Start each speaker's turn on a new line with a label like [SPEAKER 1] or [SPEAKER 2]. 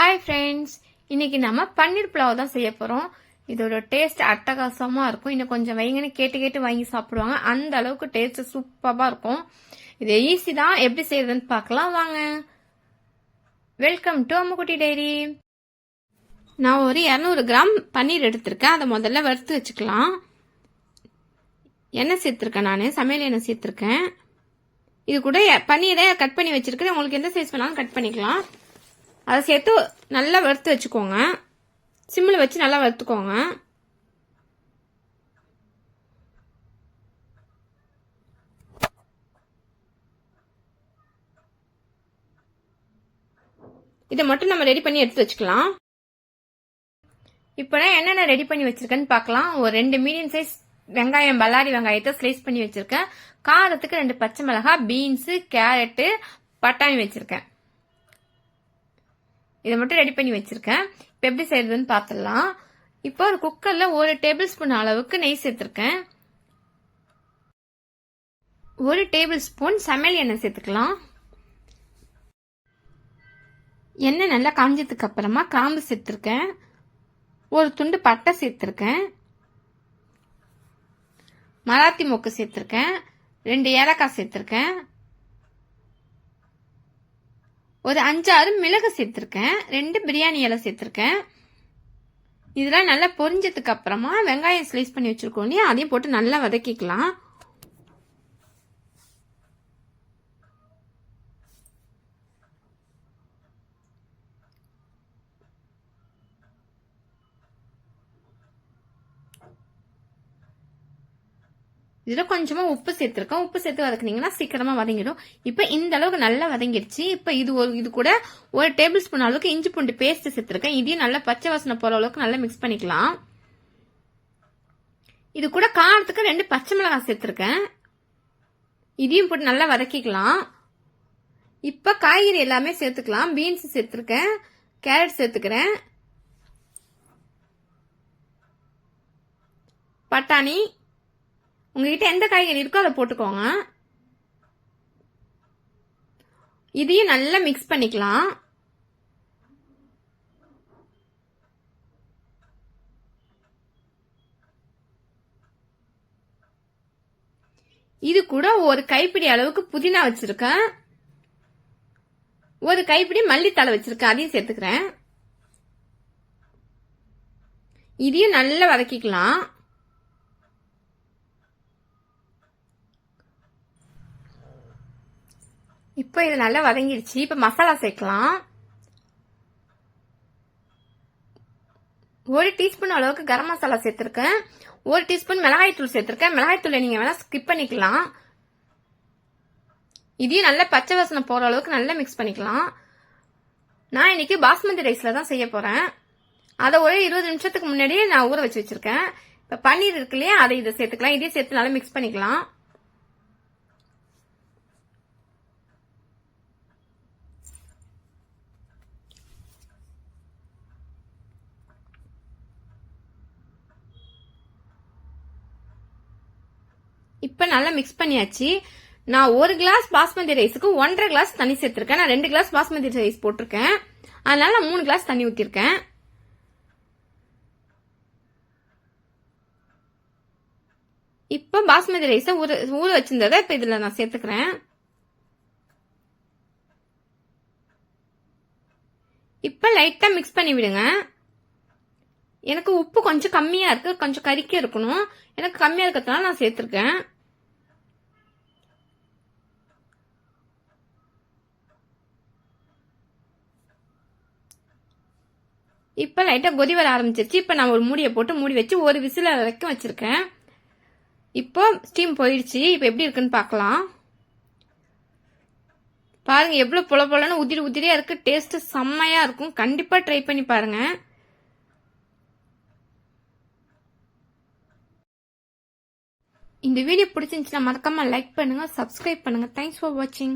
[SPEAKER 1] Hi friends, இன்னைக்கு நம்ம பன்னீர் புலாவ் தான் செய்ய போறோம். இதோட டேஸ்ட் அட்டகாசமா இருக்கும். இன்னும் கொஞ்சம் வைங்கன்னு கேட்டு வாங்கி சாப்பிடுவாங்க. அந்த அளவுக்கு டேஸ்ட் சூப்பரா இருக்கும். இது ஈஸி தான். எப்படி செய்யறதுன்னு பார்க்கலாம் வாங்க. Welcome to Ammukutty diary. நான் ஒரு 200 கிராம் பன்னீர் எடுத்திருக்கேன். அதை முதல்ல வறுத்து வச்சுக்கலாம். எண்ணெய் சேர்த்திருக்கேன், நான் சமையல் எண்ணெய் சேர்த்திருக்கேன். இது கூட பன்னீரை கட் பண்ணி வச்சிருக்கேன். உங்களுக்கு எந்த சைஸ் வேணாலும் கட் பண்ணிக்கலாம். அதை சேர்த்து நல்லா வறுத்து வச்சுக்கோங்க. சிம்மில் வச்சு நல்லா வறுத்துக்கோங்க. இதை மட்டும் நம்ம ரெடி பண்ணி எடுத்து வச்சுக்கலாம். இப்போ நான் என்னென்ன ரெடி பண்ணி வச்சிருக்கேன்னு பார்க்கலாம். ஒரு 2 மீடியம் சைஸ் வெங்காயம், பல்லாரி வெங்காயத்தை ஸ்லைஸ் பண்ணி வச்சிருக்கேன். காரத்துக்கு 2 பச்சை மிளகாய், பீன்ஸு, கேரட்டு, பட்டாணி வச்சிருக்கேன். இதை மட்டும் ரெடி பண்ணி வச்சிருக்கேன். இப்போ எப்படி செய்யறதுன்னு பார்த்துடலாம். இப்போ ஒரு குக்கர்ல 1 டேபிள் ஸ்பூன் அளவுக்கு நெய் சேர்த்திருக்கேன். 1 டேபிள் ஸ்பூன் சமையல் எண்ணெய் சேர்த்துக்கலாம். எண்ணெய் நல்லா காஞ்சதுக்கு அப்புறமா கிராம்பு சேர்த்திருக்கேன். ஒரு துண்டு பட்டை சேர்த்திருக்கேன். மராத்தி மொக்கு சேர்த்திருக்கேன். 2 ஏலக்காய் சேர்த்திருக்கேன். ஒரு 5-6 மிளகு சேர்த்திருக்கேன். 2 பிரியாணி இலை சேர்த்திருக்கேன். இதெல்லாம் நல்லா பொரிஞ்சதுக்கு அப்புறமா வெங்காயம் ஸ்லைஸ் பண்ணி வச்சிருக்கோம் இல்லையா, அதையும் போட்டு நல்லா வதக்கிக்கலாம். இதுல கொஞ்சமா உப்பு சேர்த்திருக்கோம். உப்பு சேர்த்து வதக்குனீங்கன்னா சீக்கிரமா வதங்கிடும். இப்ப இந்த அளவுக்கு நல்லா வதங்கிடுச்சு. இப்ப இது கூட 1 டேபிள் ஸ்பூன் அளவுக்கு இஞ்சி பூண்டு பேஸ்ட் சேர்த்திருக்கேன். இதையும் நல்லா பச்சை வாசனை போற அளவுக்கு நல்லா மிக்ஸ் பண்ணிக்கலாம். இது கூட காரத்துக்கு 2 பச்சை மிளகாய் சேர்த்திருக்கேன். இதையும் போட்டு நல்லா வதக்கிக்கலாம். இப்ப காய்கறி எல்லாமே சேர்த்துக்கலாம். பீன்ஸ் சேர்த்திருக்கேன், கேரட் சேர்த்துக்கிறேன், பட்டாணி, உங்ககிட்ட எந்த காய்கறி இருக்கோ அதை போட்டுக்கோங்க. இதையும் நல்லா மிக்ஸ் பண்ணிக்கலாம். இது கூட ஒரு கைப்பிடி அளவுக்கு புதினா வச்சிருக்கேன். ஒரு கைப்பிடி மல்லித்தலை வச்சிருக்கேன், அதையும் சேர்த்துக்கிறேன். இதையும் நல்லா வதக்கிக்கலாம். இப்போ இது நல்லா வதங்கிடுச்சு. இப்ப மசாலா சேர்க்கலாம். 1 டீஸ்பூன் அளவுக்கு கரம் மசாலா சேர்த்திருக்கேன். 1 டீஸ்பூன் மிளகாய் தூள் சேர்த்திருக்கேன். மிளகாய் தூளை நீங்க வேணா ஸ்கிப் பண்ணிக்கலாம். இதையும் நல்லா பச்சை வாசனை போற அளவுக்கு நல்லா மிக்ஸ் பண்ணிக்கலாம். நான் இன்னைக்கு பாஸ்மதி ரைஸ்ல தான் செய்ய போறேன். அதை ஒரு 20 நிமிஷத்துக்கு முன்னாடியே நான் ஊற வச்சு வச்சிருக்கேன். இப்ப பன்னீர் இருக்கு இல்லையா, அதை இதை சேர்த்துக்கலாம். இதையும் சேர்த்து நல்லா மிக்ஸ் பண்ணிக்கலாம். இப்ப நல்லா மிக்ஸ் பண்ணியாச்சு. நான் 1 கிளாஸ் பாஸ்மதி ரைஸுக்கு 1.5 கிளாஸ் தண்ணி சேர்த்திருக்கேன். நான் 2 கிளாஸ் பாஸ்மதி ரைஸ் போட்டிருக்கேன். அதனால நான் 3 கிளாஸ் தண்ணி ஊத்திருக்கேன். இப்ப பாஸ்மதி ரைஸை ஊற வச்சிருந்ததை இப்ப இதுல நான் சேர்த்துக்கிறேன். இப்ப லைட்டா மிக்ஸ் பண்ணி விடுங்க. எனக்கு உப்பு கொஞ்சம் கம்மியா இருக்கு, கொஞ்சம் கறிக்க இருக்கணும். எனக்கு கம்மியா இருக்கிறதுனால நான் சேர்த்திருக்கேன். இப்ப லைட்டா கொதி வர ஆரம்பிச்சிருச்சு. இப்ப நான் ஒரு மூடியை போட்டு மூடி வச்சு ஒரு விசில் வரைக்கும் வச்சிருக்கேன். இப்போ ஸ்டீம் போயிடுச்சு. இப்ப எப்படி இருக்குன்னு பார்க்கலாம். பாருங்க எவ்வளவு பொல பொலன்னு உதிரியா இருக்கு. டேஸ்ட் செம்மையா இருக்கும். கண்டிப்பா ட்ரை பண்ணி பாருங்க. இந்த வீடியோ பிடிச்சிருந்துச்சுன்னா மறக்காம லைக் பண்ணுங்க, சப்ஸ்கிரைப் பண்ணுங்க. தேங்க்ஸ் ஃபார் வாட்சிங்.